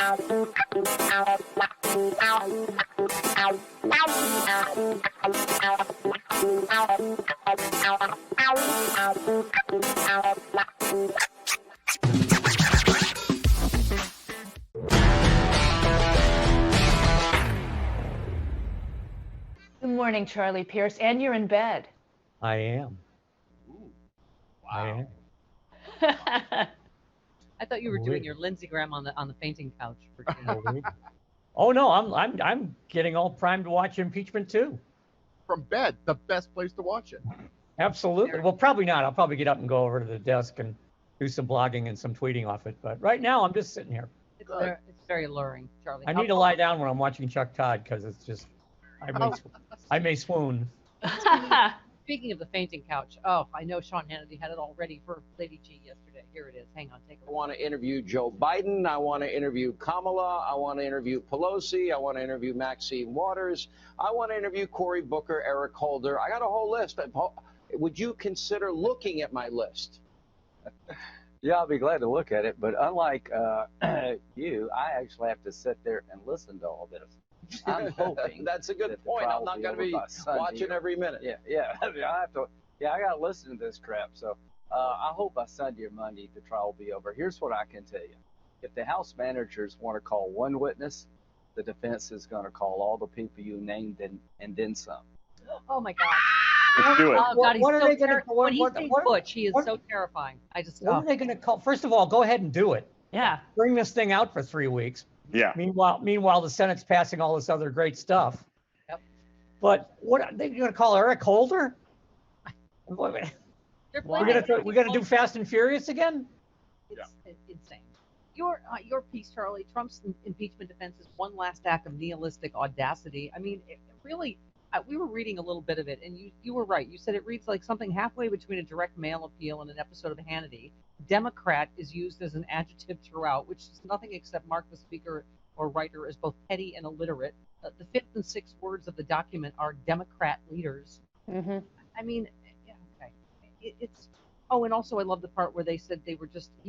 Good morning, Charlie Pierce, and you're in bed. I am. Ooh, I wow. am. I thought you were doing Wait. your Lindsey Graham on the fainting couch. Oh no, I'm getting all primed to watch impeachment too. From bed, the best place to watch it. Absolutely. Well, probably not. I'll probably get up and go over to the desk and do some blogging and some tweeting off it. But right now, I'm just sitting here. It's very alluring, Charlie. I need to lie down when I'm watching Chuck Todd because it's just I may swoon. Speaking of the fainting couch, oh, I know Sean Hannity had it all ready for Lady G yesterday. Here it is. Hang on, take a I look. want to interview Joe Biden. I want to interview Kamala. I want to interview Pelosi. I want to interview Maxine Waters. I want to interview Cory Booker, Eric Holder. I got a whole list. Would you consider looking at my list? Yeah, I'll be glad to look at it. But unlike you, I actually have to sit there and listen to all this. I'm hoping That's a good that the point. trial I'm not will going to over be by Sunday watching or- every minute. Yeah. I mean, I have to. Yeah, I got to listen to this crap. So I hope by Sunday or Monday the trial will be over. Here's what I can tell you: if the House managers want to call one witness, the defense is going to call all the people you named and then some. Oh my God. Let's do it. Oh God, he's What are so they gonna- terrifying. what- When he what- says what- Butch, he is what- so terrifying. I just. What are they going to call? First of all, go ahead and do it. Yeah. Bring this thing out for 3 weeks. Yeah. Meanwhile, the Senate's passing all this other great stuff. Yep. But what are they going to call Eric Holder? They're We're playing gonna do Fast and Furious again? It's insane. Your piece, Charlie. Trump's impeachment defense is one last act of nihilistic audacity. I mean, it really. We were reading a little bit of it, and you were right. You said it reads like something halfway between a direct mail appeal and an episode of Hannity. Democrat is used as an adjective throughout, which is nothing except mark the speaker or writer as both petty and illiterate. The fifth and sixth words of the document are Democrat leaders. Mm-hmm. I mean, yeah, okay. It's. Oh, and also I love the part where they said Trump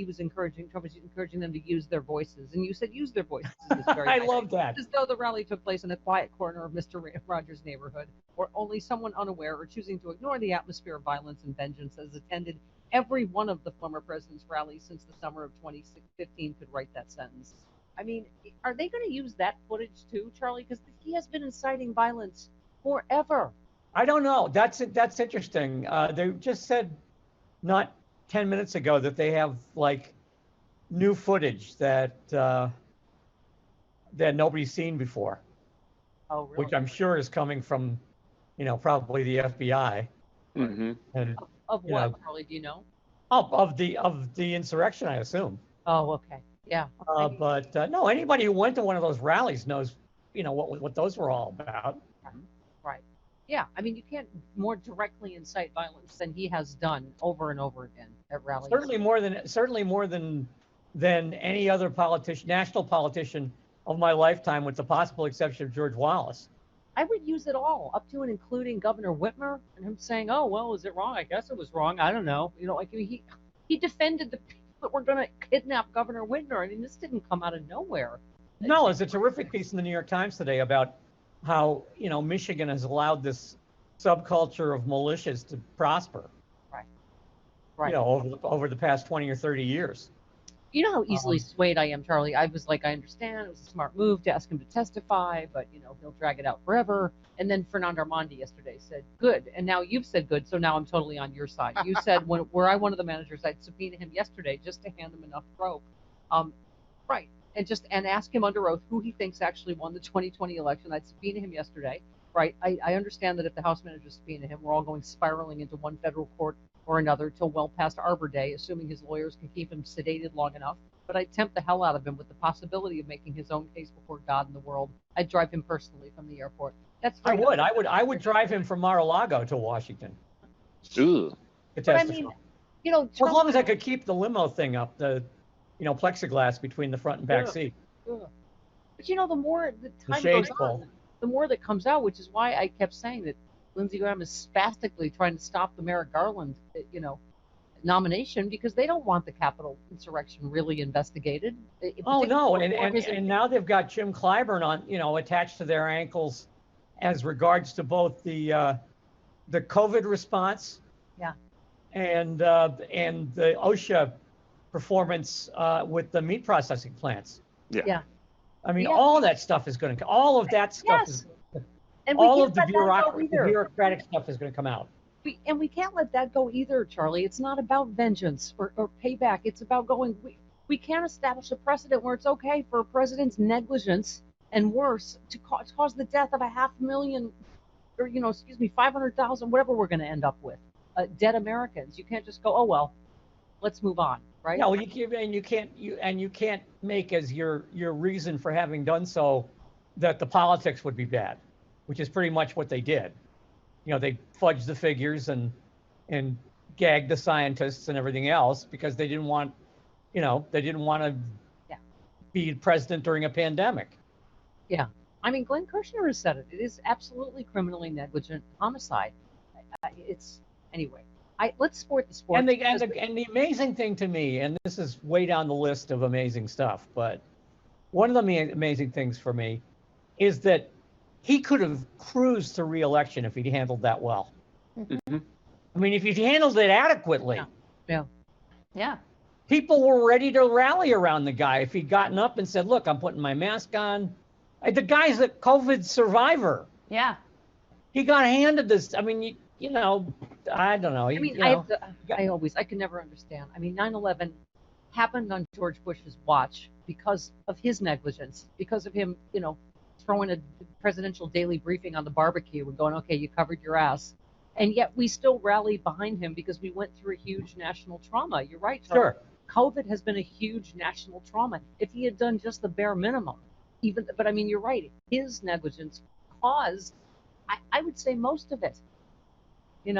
was encouraging them to use their voices, and you said use their voices. Is very I nice. love that. As though the rally took place in a quiet corner of Mr. Rogers' neighborhood, or only someone unaware or choosing to ignore the atmosphere of violence and vengeance has attended every one of the former president's rallies since the summer of 2015 could write that sentence. I mean, are they going to use that footage too, Charlie? Because he has been inciting violence forever. I don't know. That's interesting. They just said not 10 minutes ago that they have like new footage that nobody's seen before, Oh, really? which I'm sure is coming from, probably the FBI Mm-hmm. and Of you what, know. Charlie? Do you know? of the insurrection, I assume. Oh, okay. Yeah. But no, anybody who went to one of those rallies knows, what those were all about. Right. Yeah. I mean, you can't more directly incite violence than he has done over and over again at rallies. Certainly more than any other politician, national politician of my lifetime, with the possible exception of George Wallace. I would use it all, up to and including Governor Whitmer, and him saying, "Oh, well, is it wrong? I guess it was wrong. I don't know." He defended the people that were going to kidnap Governor Whitmer. I mean, this didn't come out of nowhere. No, it's a terrific piece in the New York Times today about how Michigan has allowed this subculture of militias to prosper. Right. Over the past 20 or 30 years. You know how easily swayed I am, Charlie. I was like, I understand it was a smart move to ask him to testify, but he'll drag it out forever. And then Fernando Armandi yesterday said, good. And now you've said good, so now I'm totally on your side. You said, were I one of the managers, I'd subpoena him yesterday just to hand him enough rope. Right. And ask him under oath who he thinks actually won the 2020 election. I'd subpoena him yesterday. Right. I understand that if the House managers subpoena him, we're all going spiraling into one federal court or another till well past Arbor Day, assuming his lawyers can keep him sedated long enough. But I'd tempt the hell out of him with the possibility of making his own case before God and the world. I'd drive him personally from the airport. I would drive him from Mar-a-Lago to Washington. Ooh. To But I testify. mean, Well, as long as I could keep the limo thing up, the plexiglass between the front and back seat. But the more the time shades goes pull. on, the more that comes out, which is why I kept saying that Lindsey Graham is spastically trying to stop the Merrick Garland, nomination because they don't want the Capitol insurrection really investigated. Oh no, particularly for his- and now they've got Jim Clyburn on, attached to their ankles as regards to both the COVID response, Yeah. and the OSHA performance with the meat processing plants. Yeah. Yeah. I mean, Yeah. all that stuff is going to, all of that stuff is, And we all can't of the let that go either. bureaucratic stuff is going to come out. And we can't let that go either, Charlie. It's not about vengeance or payback. It's about going. We can't establish a precedent where it's okay for a president's negligence and worse to cause the death of 500,000 or 500,000, whatever we're going to end up with, dead Americans. You can't just go, oh well, let's move on, right? Yeah, well, you can't make as your reason for having done so that the politics would be bad, which is pretty much what they did. They fudged the figures and gagged the scientists and everything else because they didn't want, to be president during a pandemic. Yeah. I mean, Glenn Kirshner has said it. It is absolutely criminally negligent homicide. Anyway. Let's sport the sport. And the amazing thing to me, and this is way down the list of amazing stuff, but one of the amazing things for me is that he could have cruised to re-election if he'd handled that well. Mm-hmm. I mean, if he'd handled it adequately. Yeah. People were ready to rally around the guy if he'd gotten up and said, look, I'm putting my mask on. The guy's a COVID survivor. Yeah. He got handed this. I mean, I don't know. I mean, I can never understand. I mean, 9/11 happened on George Bush's watch because of his negligence, because of him, throwing a presidential daily briefing on the barbecue and going, okay, you covered your ass. And yet we still rallied behind him because we went through a huge national trauma. You're right, Charlie. Sure. COVID has been a huge national trauma. If he had done just the bare minimum, but I mean, you're right. His negligence caused, I would say, most of it. I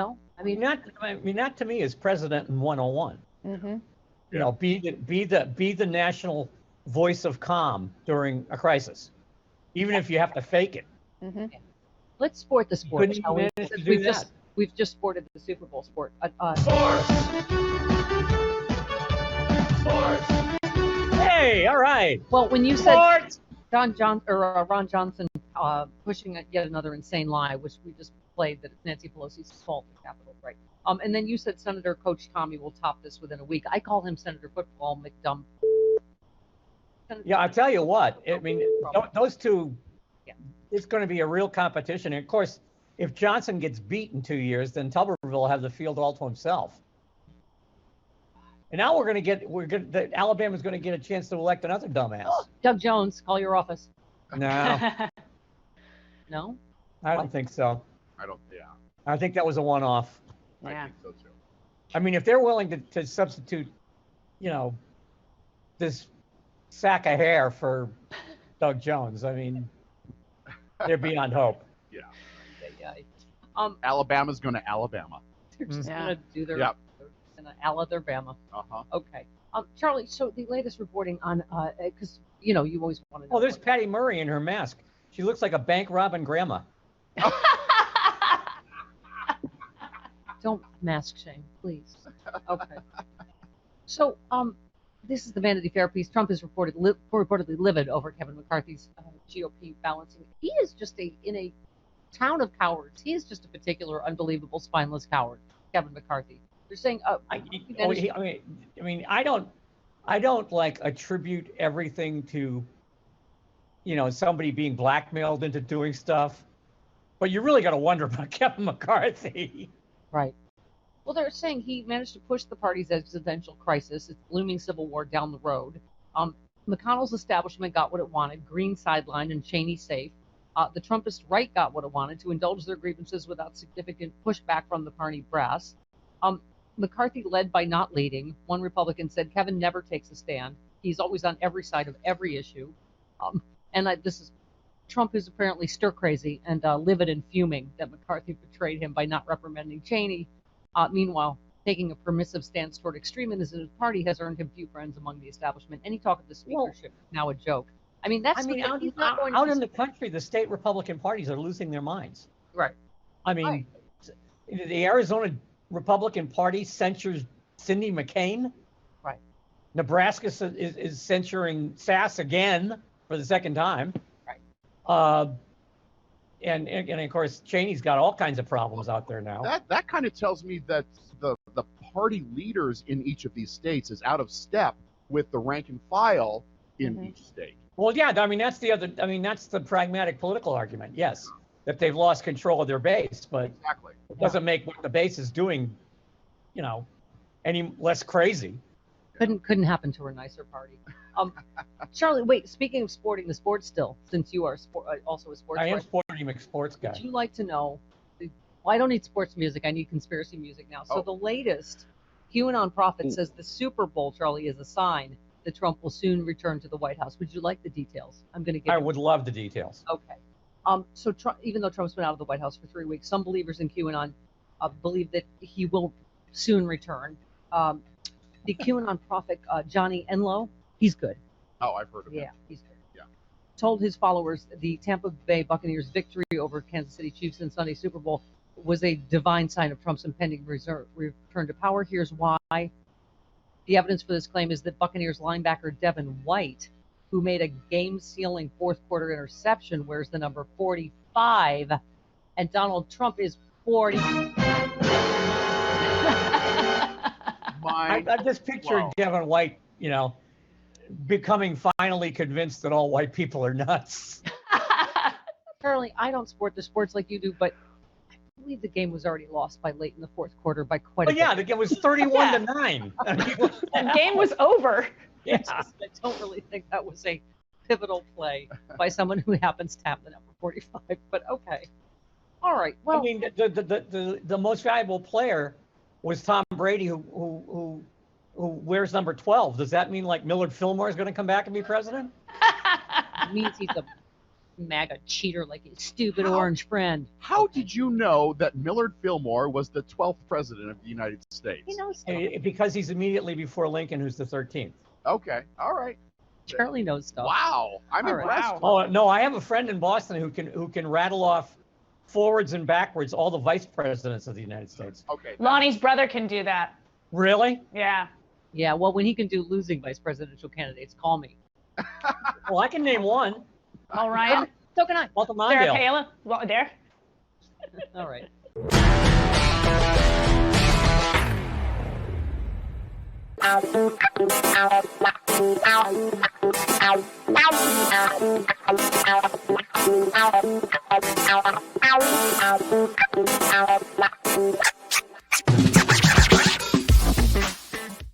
mean, that to me is president in 101. Mm-hmm. Be the national voice of calm during a crisis, even if you have to fake it. Mm-hmm. Let's sport the sport. Couldn't Shall we? manage to Since do we've just sported the Super Bowl sport. Hey, all right. Well, when you said Sports. Ron Johnson pushing yet another insane lie, which we just played, that it's Nancy Pelosi's fault in the Capitol, right? And then you said Senator Coach Tommy will top this within a week. I call him Senator Football McDumb. Yeah, I'll tell you what. I mean, those two. Yeah. It's going to be a real competition. And of course, if Johnson gets beat in 2 years, then Tuberville will have the field all to himself. And now Alabama's going to get a chance to elect another dumbass. Doug Jones, call your office. No, No? I don't think so. Yeah, I think that was a one-off. I Yeah. think so too. I mean, if they're willing to substitute, this sack of hair for Doug Jones, I mean, they're beyond hope. Yeah. Alabama's going to Alabama. They're just Yeah. going to do their, Yep. they're going to Alabama. Uh-huh. Okay. Charlie, so the latest reporting on, because, you always want to know. Oh, there's Patty Murray in her mask. She looks like a bank robbing grandma. Don't mask shame, please. Okay. So, this is the Vanity Fair piece. Trump is reportedly livid over Kevin McCarthy's GOP balancing. He is just in a town of cowards. He is just a particular unbelievable spineless coward, Kevin McCarthy. They're saying, I don't like attribute everything to, somebody being blackmailed into doing stuff, but you really got to wonder about Kevin McCarthy. right. Well, they're saying he managed to push the party's existential crisis, its looming civil war, down the road. McConnell's establishment got what it wanted, Green sidelined and Cheney safe. The Trumpist right got what it wanted, to indulge their grievances without significant pushback from the party brass. McCarthy led by not leading. One Republican said Kevin never takes a stand. He's always on every side of every issue. Trump is apparently stir crazy and livid and fuming that McCarthy betrayed him by not reprimanding Cheney. Meanwhile, taking a permissive stance toward extremism in his party has earned him few friends among the establishment. Any talk of the speakership is now a joke. I mean, Out in the country, the state Republican parties are losing their minds. Right. I mean, the Arizona Republican Party censures Cindy McCain. Right. Nebraska is censuring Sass again for the second time. Right. And of course, Cheney's got all kinds of problems out there now. That kind of tells me that the party leaders in each of these states is out of step with the rank and file in each state. Well, yeah, I mean, that's the pragmatic political argument, yes, that they've lost control of their base, but Exactly. it doesn't make what the base is doing, any less crazy. Couldn't happen to a nicer party. Charlie, wait, speaking of sporting the sports still, since you are also a sports I am writer, Sporting McSports guy. would you like to know, well, I don't need sports music, I need conspiracy music now. So the latest QAnon prophet says the Super Bowl, Charlie, is a sign that Trump will soon return to the White House. Would you like the details? I'm going to give I you. would love the details. Okay. So even though Trump's been out of the White House for 3 weeks, some believers in QAnon believe that he will soon return. The QAnon prophet, Johnny Enlow, he's good. Oh, I've heard of Yeah, it. he's good. Yeah. Told his followers the Tampa Bay Buccaneers' victory over Kansas City Chiefs in Sunday's Super Bowl was a divine sign of Trump's impending return to power. Here's why. The evidence for this claim is that Buccaneers linebacker Devin White, who made a game-sealing fourth-quarter interception, wears the number 45, and Donald Trump is 40. I just pictured Devin White, becoming finally convinced that all white people are nuts. Charlie, I don't support the sports like you do, but I believe the game was already lost by late in the fourth quarter by quite a But yeah, bit. the game was 31-9. I mean, The game was over. yeah. I don't really think that was a pivotal play by someone who happens to have the number 45, but okay. All right. Well, I mean, the most valuable player was Tom Brady, who wears number 12. Does that mean like Millard Fillmore is going to come back and be president? it means he's a MAGA cheater like his stupid orange friend. How did you know that Millard Fillmore was the 12th president of the United States? He knows stuff. Because he's immediately before Lincoln, who's the 13th. Okay, all right. Charlie knows stuff. Wow, I'm All right. impressed. Oh no, I have a friend in Boston who can rattle off forwards and backwards all the vice presidents of the United States. Okay. Lonnie's brother can do that. Really? Yeah. Yeah, well, when he can do losing vice presidential candidates, call me. Well, I can name one. All right. So can I. Walter Sarah Mondale. Palin. Well, there. All right. Ow.